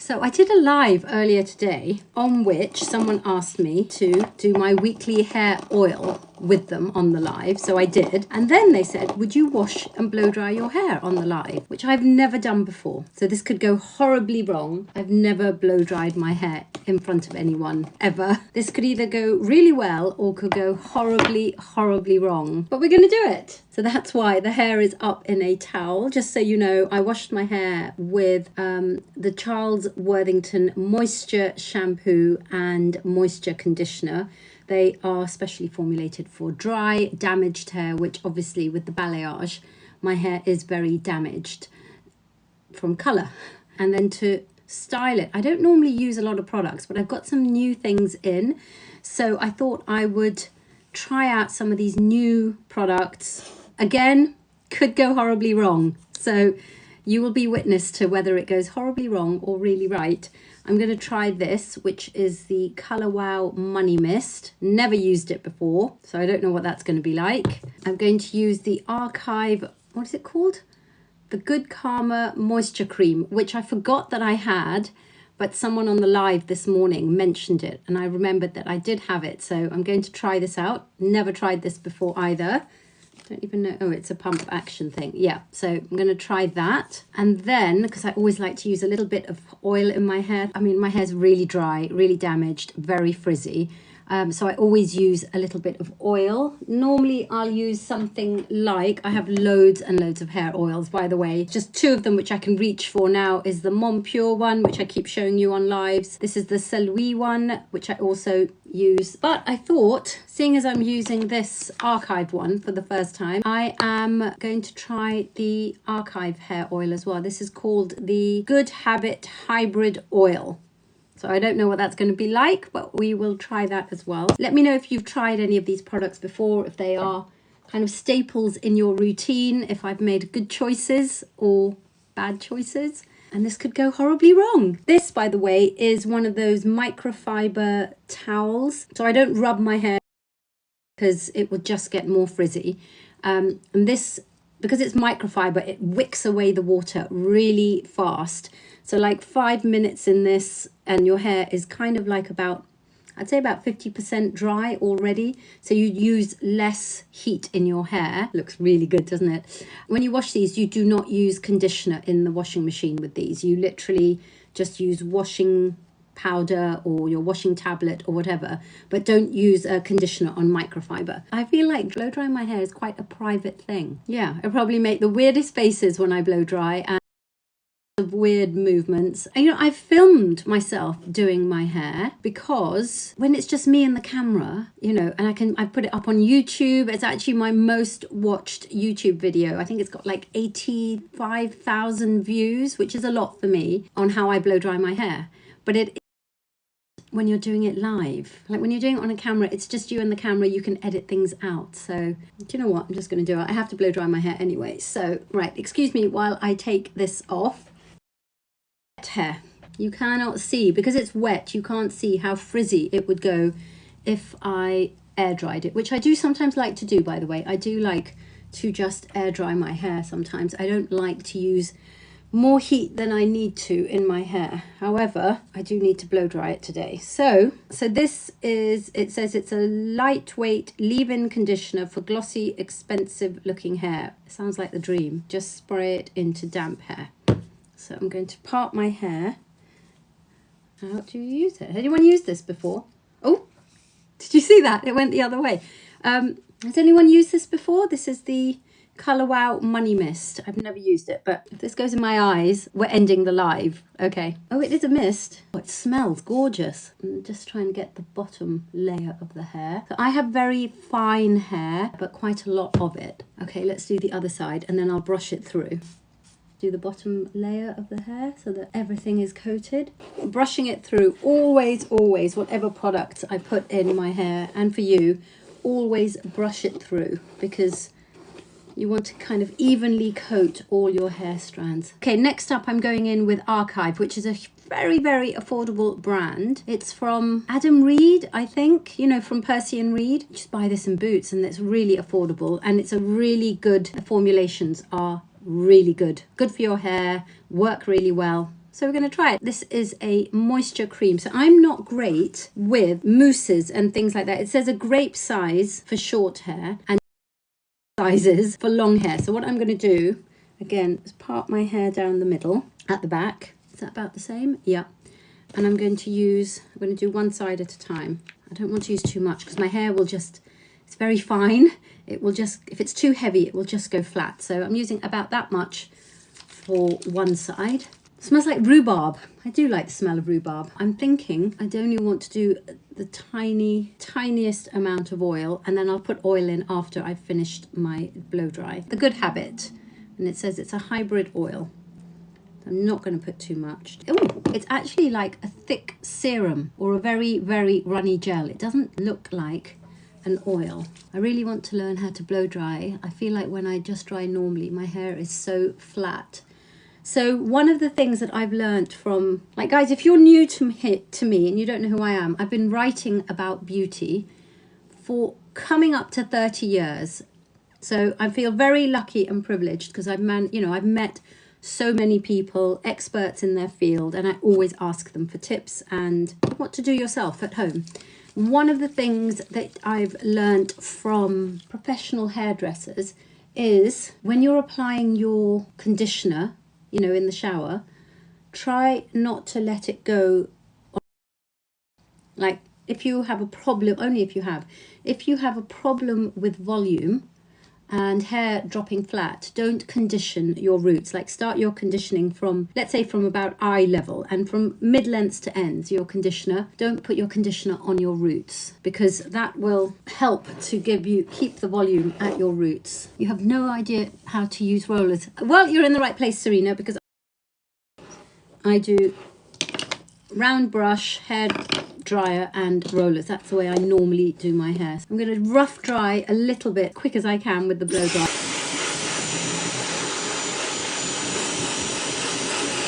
So I did a live earlier today on which someone asked me to do my weekly hair oil with them on the live. So I did. And then they said, would you wash and blow dry your hair on the live? Which I've never done before. So this could go horribly wrong. I've never blow dried my hair in front of anyone ever. This could either go really well or could go horribly, horribly wrong. But we're going to do it. So that's why the hair is up in a towel. Just so you know, I washed my hair with the Charles Worthington Moisture Shampoo and Moisture Conditioner. They are specially formulated for dry, damaged hair, which obviously with the balayage, my hair is very damaged from colour. And then to style it, I don't normally use a lot of products, but I've got some new things in. So I thought I would try out some of these new products. Again, could go horribly wrong. So you will be witness to whether it goes horribly wrong or really right. I'm going to try this, which is the Colour Wow Money Mist. Never used it before, so I don't know what that's going to be like. I'm going to use the Archive, what is it called? The Good Karma Moisture Cream, which I forgot that I had, but someone on the live this morning mentioned it, and I remembered that I did have it, so I'm going to try this out. Never tried this before either. Don't even know. Oh, it's a pump action thing. Yeah, so I'm going to try that. And then, because I always like to use a little bit of oil in my hair. I mean, my hair's really dry, really damaged, very frizzy. So I always use a little bit of oil. Normally I'll use something like, I have loads and loads of hair oils, by the way. Just two of them which I can reach for now is the Monpire one, which I keep showing you on lives. This is the Celui one, which I also use. But I thought, seeing as I'm using this Archive one for the first time, I am going to try the Archive hair oil as well. This is called the Good Habit Hybrid Oil. So I don't know what that's going to be like, but we will try that as well. Let me know if you've tried any of these products before, if they are kind of staples in your routine, if I've made good choices or bad choices. And this could go horribly wrong. This, by the way, is one of those microfiber towels. So I don't rub my hair because it would just get more frizzy. And this, because it's microfiber, it wicks away the water really fast. So like 5 minutes in this and your hair is kind of like about, I'd say about 50% dry already. So you use less heat in your hair. Looks really good, doesn't it? When you wash these, you do not use conditioner in the washing machine with these. You literally just use washing powder or your washing tablet or whatever, but don't use a conditioner on microfiber. I feel like blow drying my hair is quite a private thing. Yeah, I probably make the weirdest faces when I blow dry and of weird movements. And, you know, I filmed myself doing my hair because when it's just me and the camera, you know, and I put it up on YouTube. It's actually my most watched YouTube video. I think it's got like 85,000 views, which is a lot for me, on how I blow dry my hair. But it is when you're doing it live. Like when you're doing it on a camera, it's just you and the camera. You can edit things out. So do you know what? I'm just going to do it. I have to blow dry my hair anyway. So, right, excuse me while I take this off. Hair, you cannot see, because it's wet, you can't see how frizzy it would go if I air dried it, which I do sometimes like to do, by the way. I do like to just air dry my hair sometimes. I don't like to use more heat than I need to in my hair. However, I do need to blow dry it today. So this is, it says it's a lightweight leave-in conditioner for glossy, expensive looking hair. It sounds like the dream. Just spray it into damp hair. So I'm going to part my hair. How do you use it? Has anyone used this before? Oh, did you see that? It went the other way. Has anyone used this before? This is the Colour Wow Money Mist. I've never used it, but if this goes in my eyes, we're ending the live. Okay. Oh, it is a mist. Oh, it smells gorgeous. I'm just trying to get the bottom layer of the hair. So I have very fine hair, but quite a lot of it. Okay, let's do the other side and then I'll brush it through. Do the bottom layer of the hair so that everything is coated. Brushing it through, always, whatever products I put in my hair, and for you, always brush it through because you want to kind of evenly coat all your hair strands. Okay, next up I'm going in with Archive, which is a very, very affordable brand. It's from Adam Reed, I think, you know, from Percy and Reed. Just buy this in Boots and it's really affordable and it's a really good, the formulations are really good. Good for your hair, work really well. So we're going to try it. This is a moisture cream. So I'm not great with mousses and things like that. It says a grape size for short hair and sizes for long hair. So what I'm going to do, again, is part my hair down the middle at the back. Is that about the same? Yeah. And I'm going to do one side at a time. I don't want to use too much because my hair will just, it's very fine. It will just, if it's too heavy, it will just go flat. So I'm using about that much for one side. It smells like rhubarb. I do like the smell of rhubarb. I'm thinking I'd only want to do the tiniest amount of oil, and then I'll put oil in after I've finished my blow dry. The Good Habit, and it says it's a hybrid oil. I'm not going to put too much. Oh, it's actually like a thick serum or a very, very runny gel. It doesn't look like an oil. I really want to learn how to blow dry. I feel like when I just dry normally, my hair is so flat. So one of the things that I've learned from, like guys, if you're new to me and you don't know who I am, I've been writing about beauty for coming up to 30 years. So I feel very lucky and privileged because I've met so many people, experts in their field, and I always ask them for tips and what to do yourself at home. One of the things that I've learned from professional hairdressers is when you're applying your conditioner, you know, in the shower, try not to let it go. Like if you have a problem, only if you have a problem with volume and hair dropping flat, don't condition your roots. Like start your conditioning from, let's say from about eye level, and from mid lengths to ends, your conditioner. Don't put your conditioner on your roots because that will help to keep the volume at your roots. You have no idea how to use rollers. Well, you're in the right place, Serena, because I do round brush, hair dryer and rollers. That's the way I normally do my hair. So I'm going to rough dry a little bit quick as I can with the blow dry.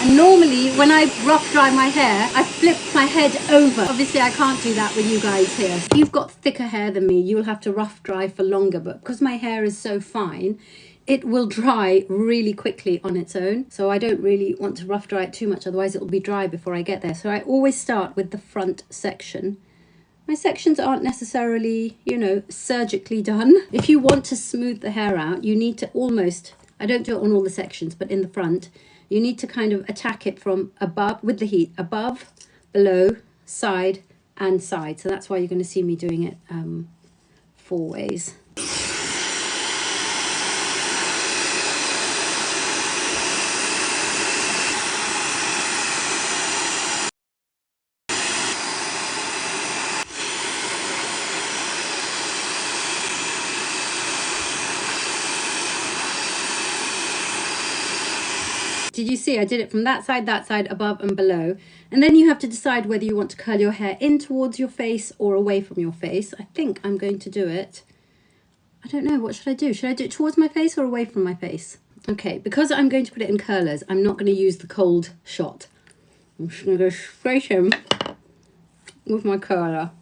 And normally when I rough dry my hair, I flip my head over. Obviously I can't do that with you guys here. If you've got thicker hair than me, you'll have to rough dry for longer, but because my hair is so fine, it will dry really quickly on its own. So I don't really want to rough dry it too much, otherwise it will be dry before I get there. So I always start with the front section. My sections aren't necessarily, you know, surgically done. If you want to smooth the hair out, you need to almost, I don't do it on all the sections, but in the front, you need to kind of attack it from above, with the heat, above, below, side and side. So that's why you're going to see me doing it 4 ways. Did you see I did it from that side, above and below? And then you have to decide whether you want to curl your hair in towards your face or away from your face. I think I'm going to do it, I don't know, what should I do? Should I do it towards my face or away from my face? Okay, because I'm going to put it in curlers, I'm not going to use the cold shot. I'm just going to go straight in with my curler.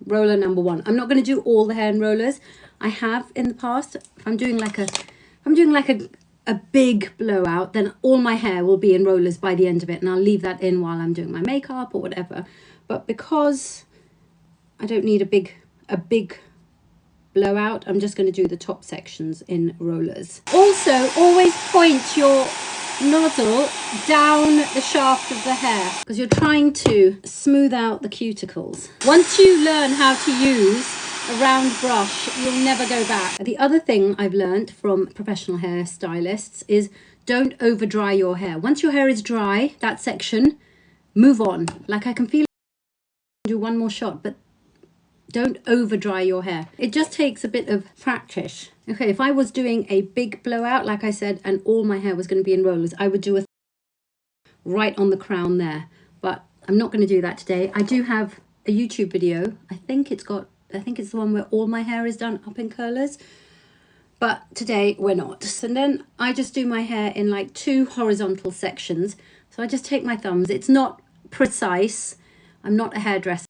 Roller number 1. I'm not going to do all the hair in rollers. I have in the past. If I'm doing like a big blowout, then all my hair will be in rollers by the end of it, and I'll leave that in while I'm doing my makeup or whatever. But because I don't need a big blowout, I'm just going to do the top sections in rollers. Also, always point your nozzle down the shaft of the hair because you're trying to smooth out the cuticles. Once you learn how to use a round brush, you'll never go back. The other thing I've learned from professional hairstylists is don't over dry your hair. Once your hair is dry, that section, move on. Like I can feel do one more shot, but don't over dry your hair. It just takes a bit of practice. Okay, if I was doing a big blowout, like I said, and all my hair was going to be in rollers, I would do a right on the crown there. But I'm not going to do that today. I do have a YouTube video. I think it's the one where all my hair is done up in curlers. But today we're not. And then I just do my hair in like 2 horizontal sections. So I just take my thumbs. It's not precise. I'm not a hairdresser.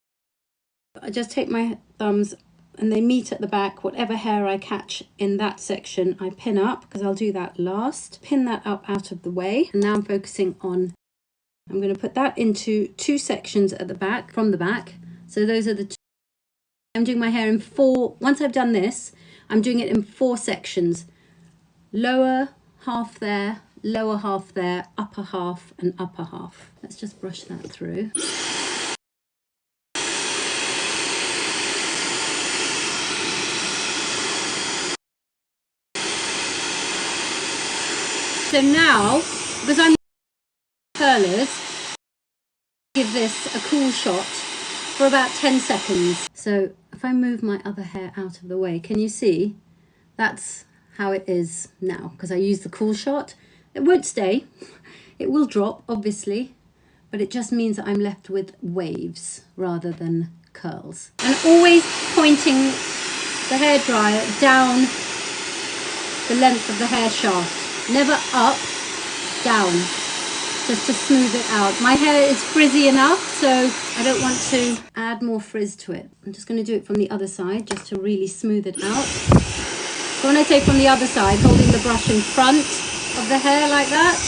I just take my thumbs and they meet at the back. Whatever hair I catch in that section, I pin up, because I'll do that last. Pin that up out of the way. And now I'm focusing on, I'm going to put that into 2 sections at the back, from the back. So those are the 2. I'm doing my hair in 4, once I've done this, I'm doing it in 4 sections. Lower half there, lower half there, upper half and upper half. Let's just brush that through. So now, because I'm curlers, give this a cool shot for about 10 seconds. So if I move my other hair out of the way, can you see? That's how it is now, because I use the cool shot. It won't stay, it will drop obviously, but it just means that I'm left with waves rather than curls. And always pointing the hairdryer down the length of the hair shaft, never up, down, just to smooth it out. My hair is frizzy enough, so I don't want to add more frizz to it. I'm just going to do it from the other side just to really smooth it out. So when I take from the other side, holding the brush in front of the hair like that,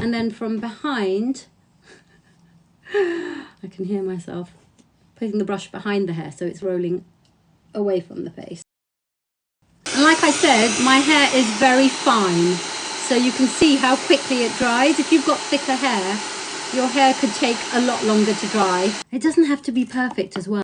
and then from behind, I can hear myself putting the brush behind the hair so it's rolling away from the face. And like I said, my hair is very fine, so you can see how quickly it dries. If you've got thicker hair, your hair could take a lot longer to dry. It doesn't have to be perfect as well.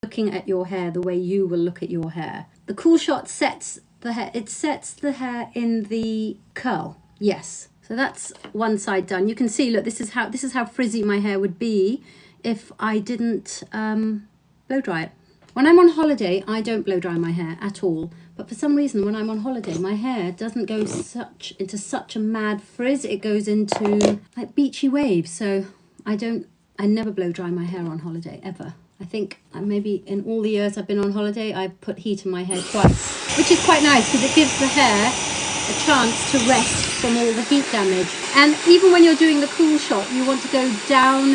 Looking at your hair the way you will look at your hair. The cool shot sets the hair, it sets the hair in the curl. Yes. So that's one side done. You can see, look, this is how frizzy my hair would be if I didn't blow dry it. When I'm on holiday, I don't blow dry my hair at all. But for some reason, when I'm on holiday, my hair doesn't go into such a mad frizz. It goes into like beachy waves. So I never blow dry my hair on holiday, ever. I think maybe in all the years I've been on holiday, I've put heat in my hair twice, which is quite nice because it gives the hair a chance to rest from all the heat damage. And even when you're doing the cool shot, you want to go down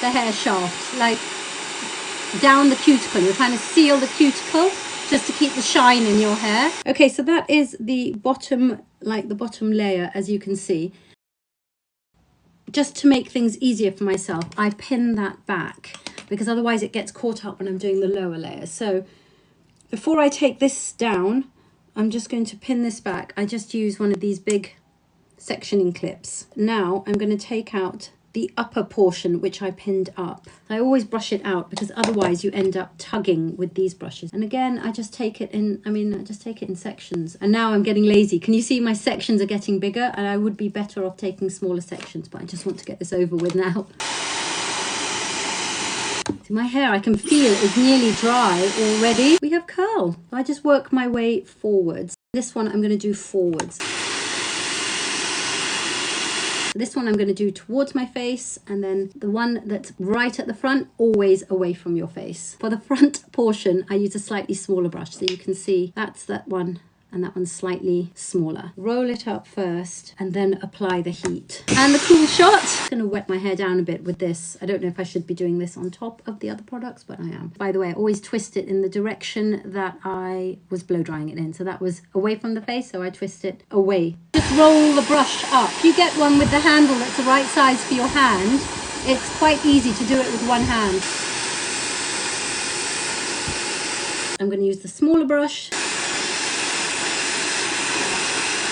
the hair shaft, like down the cuticle. You're trying to seal the cuticle just to keep the shine in your hair. Okay, so that is the bottom, like the bottom layer, as you can see. Just to make things easier for myself, I pin that back because otherwise it gets caught up when I'm doing the lower layers. So before I take this down, I'm just going to pin this back. I just use one of these big sectioning clips. Now I'm going to take out the upper portion which I pinned up. I always brush it out because otherwise you end up tugging with these brushes. And again, I just take it in, I just take it in sections. And now I'm getting lazy. Can you see my sections are getting bigger? And I would be better off taking smaller sections, but I just want to get this over with now. See, my hair, I can feel, is nearly dry already. We have curl. I just work my way forwards. This one I'm going to do forwards. This one I'm going to do towards my face, and then the one that's right at the front, always away from your face. For the front portion, I use a slightly smaller brush, so you can see that's that one, and that one's slightly smaller. Roll it up first and then apply the heat. And the cool shot, I'm going to wet my hair down a bit with this. I don't know if I should be doing this on top of the other products, but I am. By the way, I always twist it in the direction that I was blow drying it in. So that was away from the face, so I twist it away. Just roll the brush up. If you get one with the handle that's the right size for your hand, it's quite easy to do it with one hand. I'm going to use the smaller brush.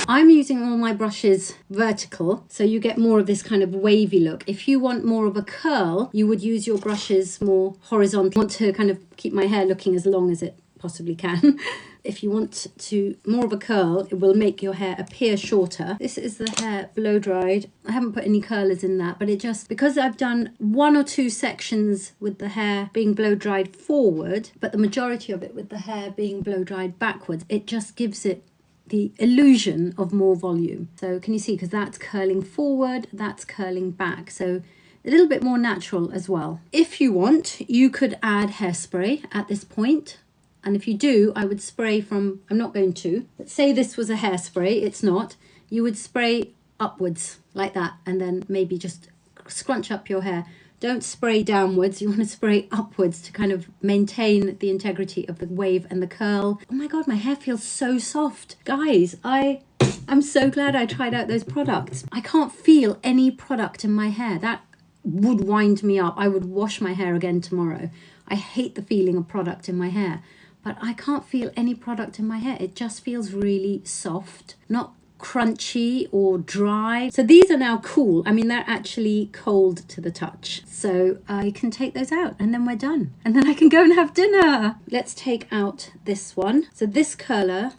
I'm using all my brushes vertical, so you get more of this kind of wavy look. If you want more of a curl, you would use your brushes more horizontal. I want to kind of keep my hair looking as long as it possibly can. If you want to more of a curl, it will make your hair appear shorter. This is the hair blow dried. I haven't put any curlers in that, but it just, because I've done 1 or 2 sections with the hair being blow dried forward, but the majority of it with the hair being blow dried backwards, it just gives it the illusion of more volume. So can you see, because that's curling forward, that's curling back, so a little bit more natural as well. If you want, you could add hairspray at this point, and if you do, I would spray from, I'm not going to, but say this was a hairspray, it's not, you would spray upwards like that, and then maybe just scrunch up your hair. don't spray downwards, you want to spray upwards to kind of maintain the integrity of the wave and the curl. Oh my god, my hair feels so soft. Guys, I'm so glad I tried out those products. I can't feel any product in my hair. That would wind me up. I would wash my hair again tomorrow. I hate the feeling of product in my hair, but I can't feel any product in my hair. It just feels really soft, not crunchy or dry. So these are now cool. I mean, they're actually cold to the touch. So I can take those out and then we're done. And then I can go and have dinner. Let's take out this one. So this curler,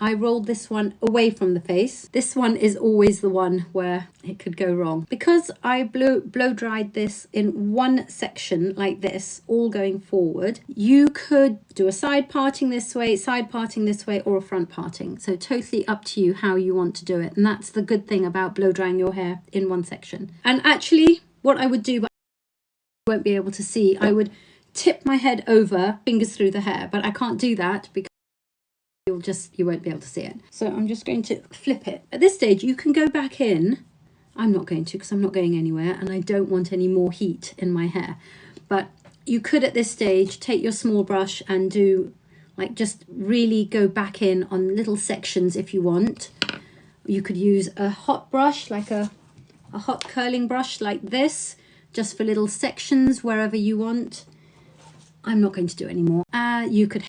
I rolled this one away from the face. This one is always the one where it could go wrong. Because I blow dried this in one section like this, all going forward, you could do a side parting this way, or a front parting. So totally up to you how you want to do it. And that's the good thing about blow drying your hair in one section. And actually what I would do, but you won't be able to see, I would tip my head over, fingers through the hair, but I can't do that because you won't be able to see it. So I'm just going to flip it. At this stage you can go back in. I'm not going to because I'm not going anywhere and I don't want any more heat in my hair, but you could at this stage take your small brush and do like just really go back in on little sections if you want. You could use a hot brush, like a hot curling brush like this, just for little sections wherever you want. I'm not going to do any more. You could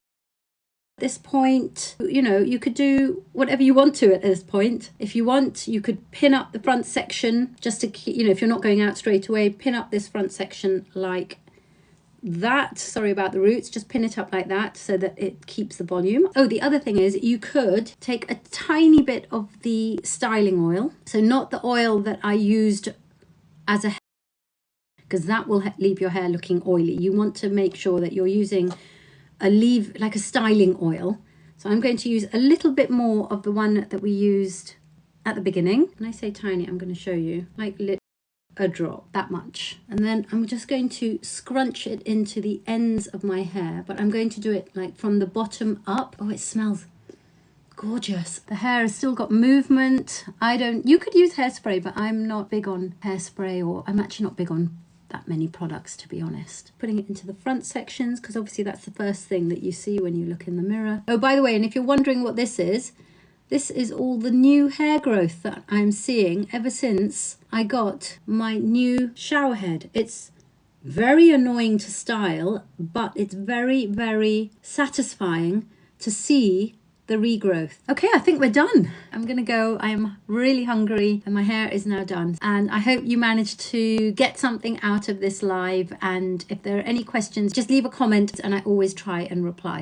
this point, you know, you could do whatever you want to at this point. If you want, you could pin up the front section just to keep, you know, if you're not going out straight away, pin up this front section like that. Sorry about the roots, just pin it up like that so that it keeps the volume. Oh, the other thing is you could take a tiny bit of the styling oil, so not the oil that I used as a hair, because that will leave your hair looking oily. You want to make sure that you're using like a styling oil. So I'm going to use a little bit more of the one that we used at the beginning. When I say tiny, I'm going to show you like a drop, that much. And then I'm just going to scrunch it into the ends of my hair, but I'm going to do it like from the bottom up. Oh, it smells gorgeous. The hair has still got movement. You could use hairspray, but I'm not big on hairspray, or I'm actually not big on that many products, to be honest. Putting it into the front sections because obviously that's the first thing that you see when you look in the mirror. Oh, by the way, and if you're wondering what this is all the new hair growth that I'm seeing ever since I got my new shower head. It's very annoying to style, but it's very, very satisfying to see the regrowth. Okay, I think we're done. I'm gonna go. I am really hungry and my hair is now done. And I hope you managed to get something out of this live. And if there are any questions, just leave a comment and I always try and reply.